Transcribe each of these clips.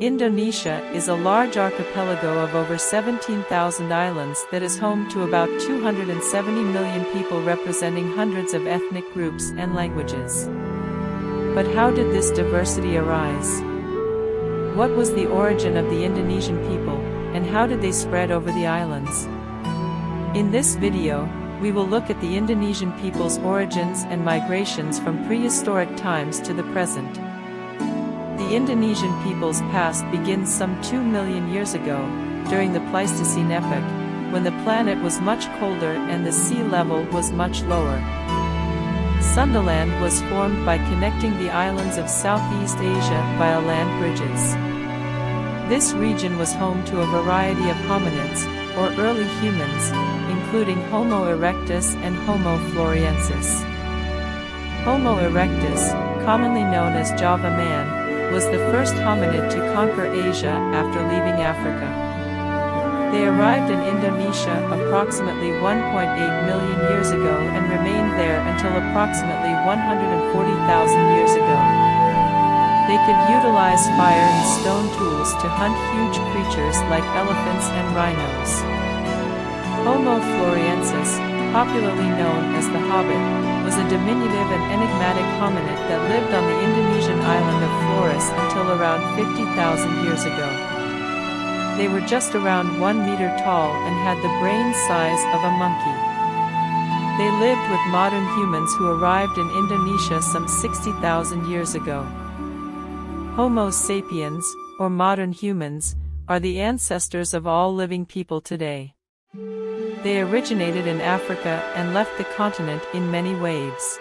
Indonesia is a large archipelago of over 17,000 islands that is home to about 270 million people representing hundreds of ethnic groups and languages. But how did this diversity arise? What was the origin of the Indonesian people, and how did they spread over the islands? In this video, we will look at the Indonesian people's origins and migrations from prehistoric times to the present. The Indonesian people's past begins some 2 million years ago, during the Pleistocene epoch, when the planet was much colder and the sea level was much lower. Sundaland was formed by connecting the islands of Southeast Asia via land bridges. This region was home to a variety of hominids, or early humans, including Homo erectus and Homo floresiensis. Homo erectus, commonly known as Java man, was the first hominid to conquer Asia after leaving Africa. They arrived in Indonesia approximately 1.8 million years ago and remained there until approximately 140,000 years ago. They could utilize fire and stone tools to hunt huge creatures like elephants and rhinos. Homo floresiensis, popularly known as the Hobbit, was a diminutive and enigmatic hominid that lived on the Indonesian island of Flores until around 50,000 years ago. They were just around 1 meter tall and had the brain size of a monkey. They lived with modern humans who arrived in Indonesia some 60,000 years ago. Homo sapiens, or modern humans, are the ancestors of all living people today. They originated in Africa and left the continent in many waves.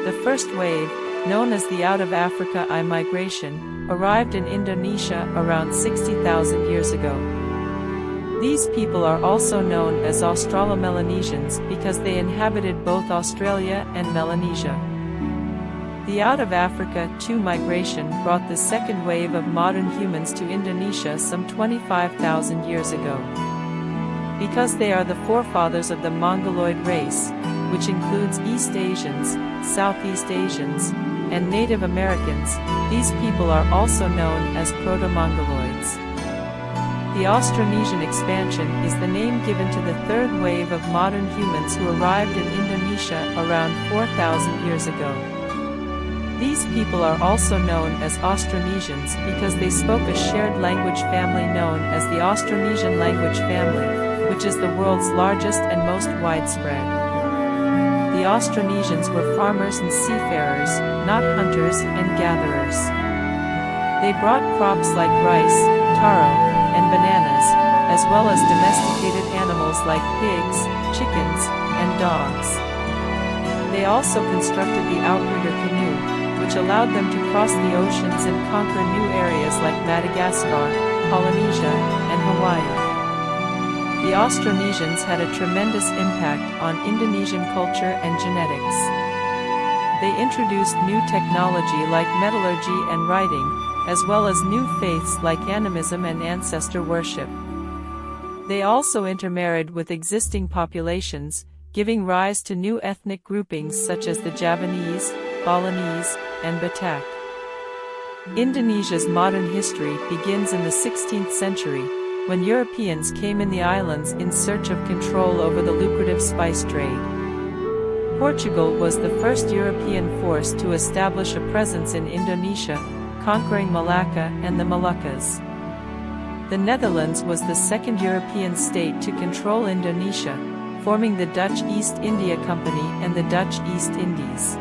The first wave, known as the out-of-Africa migration, arrived in Indonesia around 60,000 years ago. These people are also known as Austronesians because they inhabited both Australia and Melanesia. The out-of-Africa migration brought the second wave of modern humans to Indonesia some 25,000 years ago. Because they are the forefathers of the Mongoloid race, which includes East Asians, Southeast Asians, and Native Americans, these people are also known as Proto-Mongoloids. The Austronesian expansion is the name given to the third wave of modern humans who arrived in Indonesia around 4,000 years ago. These people are also known as Austronesians because they spoke a shared language family known as the Austronesian language family, which is the world's largest and most widespread. The Austronesians were farmers and seafarers, not hunters and gatherers. They brought crops like rice, taro, and bananas, as well as domesticated animals like pigs, chickens, and dogs. They also constructed the outrigger canoe, which allowed them to cross the oceans and conquer new areas like Madagascar, Polynesia, and Hawaii. The Austronesians had a tremendous impact on Indonesian culture and genetics. They introduced new technology like metallurgy and writing, as well as new faiths like animism and ancestor worship. They also intermarried with existing populations, giving rise to new ethnic groupings such as the Javanese, Balinese, and Batak. Indonesia's modern history begins in the 16th century, when Europeans came in the islands in search of control over the lucrative spice trade. Portugal was the first European force to establish a presence in Indonesia, conquering Malacca and the Moluccas. The Netherlands was the second European state to control Indonesia, forming the Dutch East India Company and the Dutch East Indies.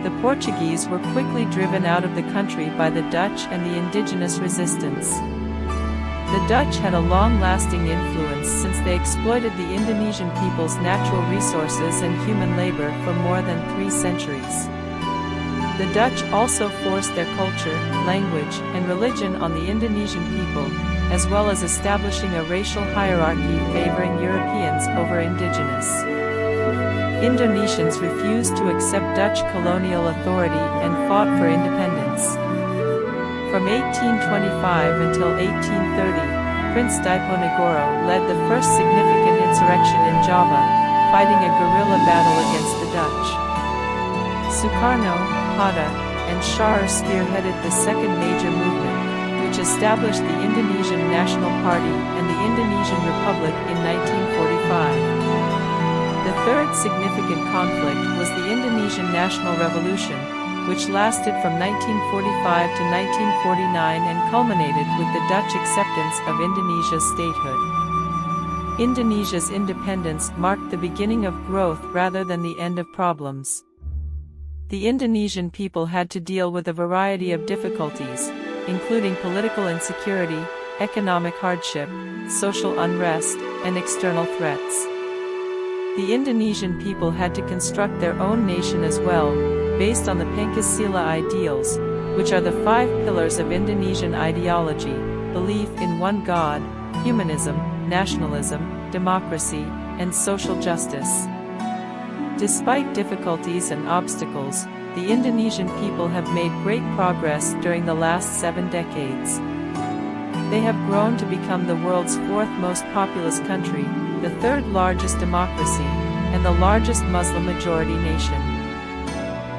The Portuguese were quickly driven out of the country by the Dutch and the indigenous resistance. The Dutch had a long-lasting influence since they exploited the Indonesian people's natural resources and human labor for more than 3 centuries. The Dutch also forced their culture, language, and religion on the Indonesian people, as well as establishing a racial hierarchy favoring Europeans over indigenous. Indonesians refused to accept Dutch colonial authority and fought for independence. From 1825 until 1830, Prince Diponegoro led the first significant insurrection in Java, fighting a guerrilla battle against the Dutch. Sukarno, Hatta, and Shah spearheaded the second major movement, established the Indonesian National Party and the Indonesian Republic in 1945. The third significant conflict was the Indonesian National Revolution, which lasted from 1945 to 1949 and culminated with the Dutch acceptance of Indonesia's statehood. Indonesia's independence marked the beginning of growth rather than the end of problems. The Indonesian people had to deal with a variety of difficulties, including political insecurity, economic hardship, social unrest, and external threats. The Indonesian people had to construct their own nation as well, based on the Pancasila ideals, which are the 5 pillars of Indonesian ideology: belief in one God, humanism, nationalism, democracy, and social justice. Despite difficulties and obstacles, the Indonesian people have made great progress during the last 7 decades. They have grown to become the world's 4th most populous country, the 3rd largest democracy, and the largest Muslim-majority nation.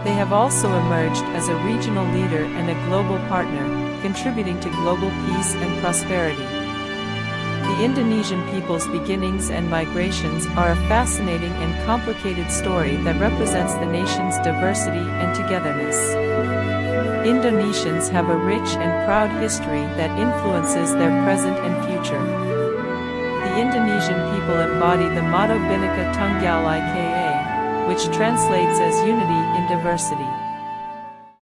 They have also emerged as a regional leader and a global partner, contributing to global peace and prosperity. The Indonesian people's beginnings and migrations are a fascinating and complicated story that represents the nation's diversity and togetherness. Indonesians have a rich and proud history that influences their present and future. The Indonesian people embody the motto Bhinneka Tunggal Ika, which translates as unity in diversity.